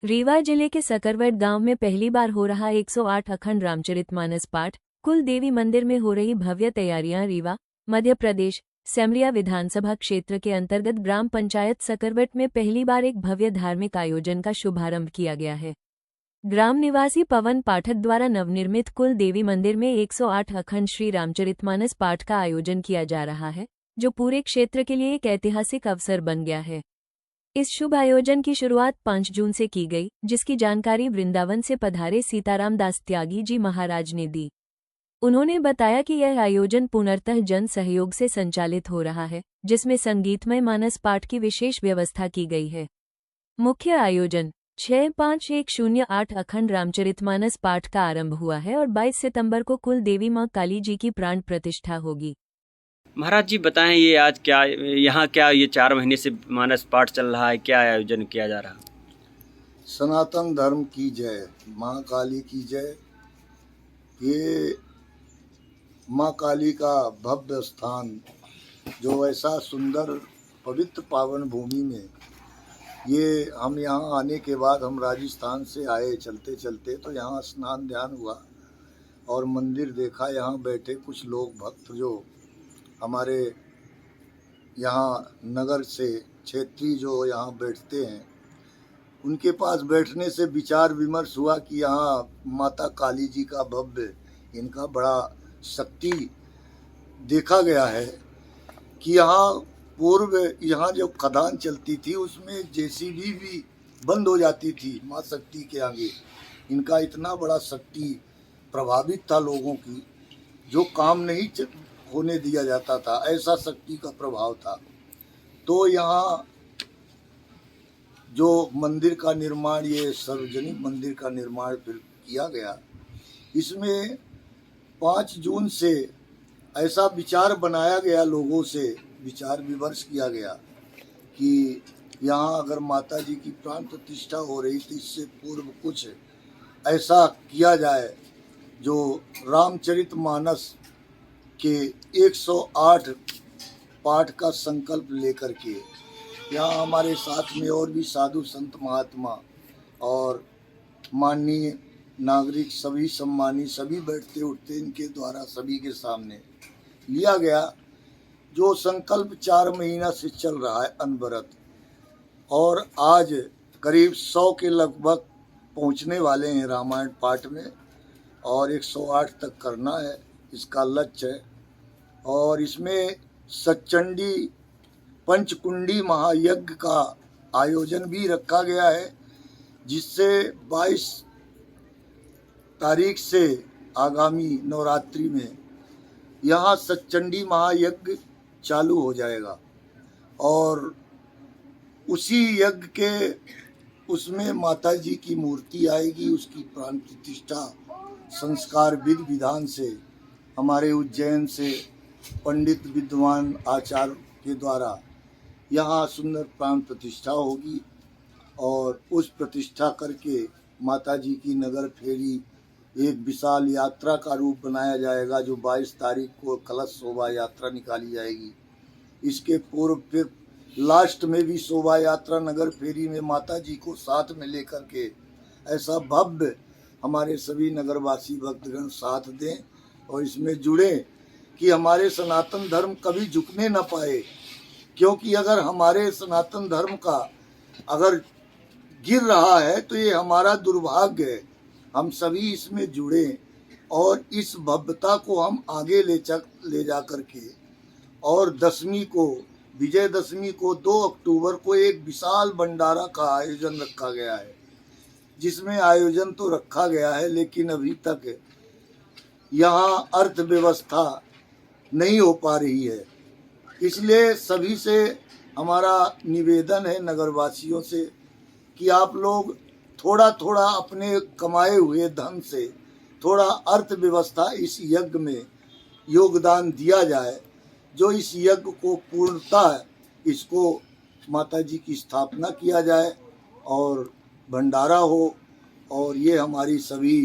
रीवा जिले के सकरवट गांव में पहली बार हो रहा 108 अखंड रामचरितमानस पाठ। कुल देवी मंदिर में हो रही भव्य तैयारियां। रीवा मध्य प्रदेश सेमरिया विधानसभा क्षेत्र के अंतर्गत ग्राम पंचायत सकरवट में पहली बार एक भव्य धार्मिक आयोजन का शुभारंभ किया गया है। ग्राम निवासी पवन पाठक द्वारा नवनिर्मित कुल देवी मंदिर में 108 अखंड श्री रामचरितमानस पाठ का आयोजन किया जा रहा है, जो पूरे क्षेत्र के लिए एक ऐतिहासिक अवसर बन गया है। इस शुभ आयोजन की शुरुआत 5 जून से की गई, जिसकी जानकारी वृंदावन से पधारे सीताराम दास त्यागी जी महाराज ने दी। उन्होंने बताया कि यह आयोजन पूर्णतः जन सहयोग से संचालित हो रहा है, जिसमें संगीतमय मानस पाठ की विशेष व्यवस्था की गई है। मुख्य आयोजन 6-5-1-0-8 अखंड रामचरितमानस पाठ का आरंभ हुआ है और 22 सितंबर को कुल देवी मां काली जी की प्राण प्रतिष्ठा होगी। महाराज जी बताएं, ये आज क्या यहाँ क्या ये 4 महीने से मानस पाठ चल रहा है, क्या आयोजन किया जा रहा है? सनातन धर्म की जय, माँ काली की जय। ये माँ काली का भव्य स्थान, जो ऐसा सुंदर पवित्र पावन भूमि में, ये हम यहाँ आने के बाद हम राजस्थान से आए चलते चलते, तो यहाँ स्नान ध्यान हुआ और मंदिर देखा। यहाँ बैठे कुछ लोग भक्त जो हमारे यहाँ नगर से क्षेत्रीय जो यहाँ बैठते हैं, उनके पास बैठने से विचार विमर्श हुआ कि यहाँ माता काली जी का भव्य, इनका बड़ा शक्ति देखा गया है कि यहाँ पूर्व यहाँ जो खदान चलती थी उसमें जेसीबी भी बंद हो जाती थी माँ शक्ति के आगे। इनका इतना बड़ा शक्ति प्रभावित था लोगों की, जो काम नहीं होने दिया जाता था, ऐसा शक्ति का प्रभाव था। तो यहाँ जो मंदिर का निर्माण, ये सार्वजनिक मंदिर का निर्माण फिर किया गया। इसमें 5 जून से ऐसा विचार बनाया गया, लोगों से विचार विमर्श किया गया कि यहाँ अगर माता जी की प्राण प्रतिष्ठा हो रही थी, इससे पूर्व कुछ ऐसा किया जाए जो रामचरितमानस के 108 पाठ का संकल्प लेकर के। यहाँ हमारे साथ में और भी साधु संत महात्मा और माननीय नागरिक सभी सम्मानी सभी बैठते उठते इनके द्वारा सभी के सामने लिया गया, जो संकल्प 4 महीना से चल रहा है अनवरत, और आज करीब 100 के लगभग पहुँचने वाले हैं रामायण पाठ में, और 108 तक करना है इसका लक्ष्य है। और इसमें सचंडी पंचकुंडी महायज्ञ का आयोजन भी रखा गया है, जिससे 22 तारीख से आगामी नवरात्रि में यहाँ सचंडी महायज्ञ चालू हो जाएगा। और उसी यज्ञ के उसमें माता जी की मूर्ति आएगी, उसकी प्राण प्रतिष्ठा संस्कार विधि विधान से हमारे उज्जैन से पंडित विद्वान आचार्य के द्वारा यहाँ सुंदर प्राण प्रतिष्ठा होगी। और उस प्रतिष्ठा करके माता जी की नगर फेरी एक विशाल यात्रा का रूप बनाया जाएगा, जो 22 तारीख को कलश शोभा यात्रा निकाली जाएगी। इसके पूर्व फिर लास्ट में भी शोभा यात्रा नगर फेरी में माता जी को साथ में लेकर के ऐसा भव्य हमारे सभी नगरवासी भक्तगण साथ दें और इसमें जुड़े कि हमारे सनातन धर्म कभी झुकने न पाए। क्योंकि अगर हमारे सनातन धर्म का अगर गिर रहा है तो ये हमारा दुर्भाग्य है। हम सभी इसमें जुड़े और इस भव्यता को हम आगे ले जा कर के, और दशमी को, विजयदशमी को 2 अक्टूबर को एक विशाल भंडारा का आयोजन रखा गया है। जिसमें आयोजन तो रखा गया है, लेकिन अभी तक यहाँ अर्थव्यवस्था नहीं हो पा रही है। इसलिए सभी से हमारा निवेदन है नगरवासियों से कि आप लोग थोड़ा थोड़ा अपने कमाए हुए धन से थोड़ा अर्थव्यवस्था इस यज्ञ में योगदान दिया जाए, जो इस यज्ञ को पूर्णतः इसको माता जी की स्थापना किया जाए और भंडारा हो। और ये हमारी सभी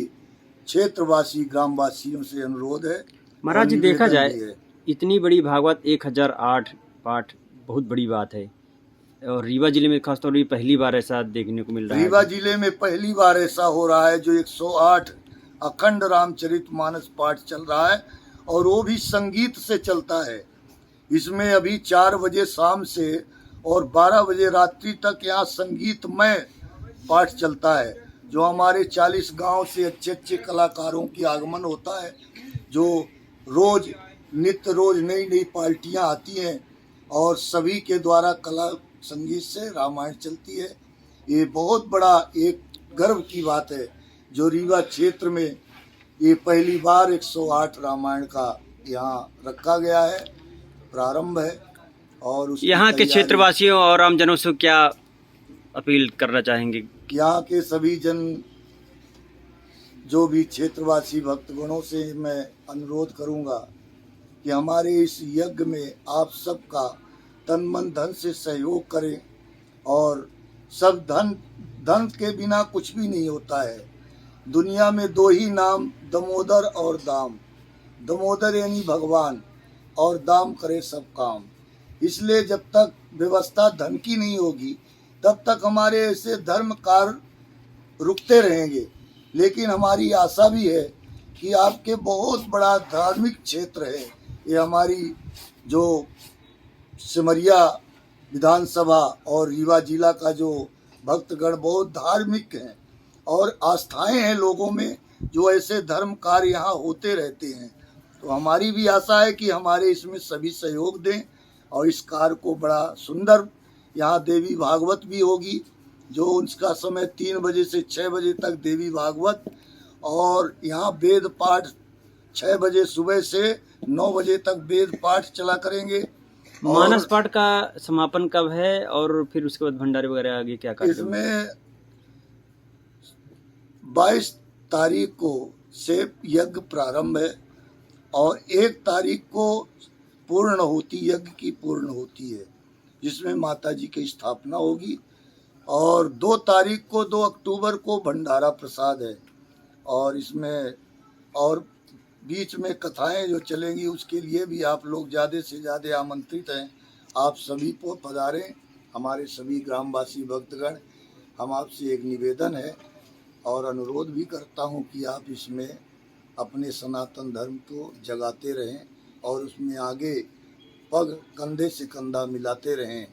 क्षेत्रवासी ग्रामवासियों से अनुरोध है। महाराज जी देखा जाए, इतनी बड़ी भागवत 1008 पाठ बहुत बड़ी बात है। और रीवा जिले में खासतौर पर पहली बार ऐसा देखने को मिल रहा है। रीवा जिले में पहली बार ऐसा हो रहा है जो 108 अखंड रामचरितमानस पाठ चल रहा है, और वो भी संगीत से चलता है। इसमें अभी 4 बजे शाम से और 12 बजे रात्रि तक यहाँ संगीतमय पाठ चलता है, जो हमारे 40 गांव से अच्छे अच्छे कलाकारों की आगमन होता है, जो नित्य रोज नई नई पार्टियां आती हैं और सभी के द्वारा कला संगीत से रामायण चलती है। ये बहुत बड़ा एक गर्व की बात है जो रीवा क्षेत्र में ये पहली बार 108 रामायण का यहाँ रखा गया है, प्रारंभ है। और यहाँ के क्षेत्रवासियों और आमजनों से क्या अपील करना चाहेंगे? यहाँ के सभी जन जो भी क्षेत्रवासी भक्तगणों से मैं अनुरोध करूँगा कि हमारे इस यज्ञ में आप सबका तन मन धन से सहयोग करें। और सब धन के बिना कुछ भी नहीं होता है। दुनिया में 2 ही नाम, दमोदर और दाम। दमोदर यानी भगवान, और दाम करे सब काम। इसलिए जब तक व्यवस्था धन की नहीं होगी तब तक हमारे ऐसे धर्म कार्य रुकते रहेंगे। लेकिन हमारी आशा भी है कि आपके बहुत बड़ा धार्मिक क्षेत्र है ये, हमारी जो सिमरिया विधानसभा और रीवा जिला का जो भक्तगण बहुत धार्मिक हैं और आस्थाएं हैं लोगों में, जो ऐसे धर्म कार्य यहाँ होते रहते हैं। तो हमारी भी आशा है कि हमारे इसमें सभी सहयोग दें और इस कार्य को बड़ा सुंदर, यहाँ देवी भागवत भी होगी, जो उसका समय 3 बजे से 6 बजे तक देवी भागवत, और यहाँ वेद पाठ 6 बजे सुबह से 9 बजे तक वेद पाठ चला करेंगे। मानस पाठ का समापन कब है और फिर उसके बाद भंडारे वगैरह आगे क्या कार्यक्रम? इसमें 22 तारीख को से यज्ञ प्रारंभ है और 1 तारीख को पूर्ण होती, यज्ञ की पूर्ण होती है, जिसमें माता जी की स्थापना होगी। और 2 तारीख को 2 अक्टूबर को भंडारा प्रसाद है। और इसमें और बीच में कथाएं जो चलेंगी उसके लिए भी आप लोग ज़्यादा से ज़्यादा आमंत्रित हैं। आप सभी को पधारें, हमारे सभी ग्रामवासी भक्तगण। हम आपसे एक निवेदन है और अनुरोध भी करता हूं कि आप इसमें अपने सनातन धर्म को जगाते रहें और उसमें आगे कंधे से कंधा मिलाते रहें।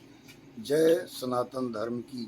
जय सनातन धर्म की।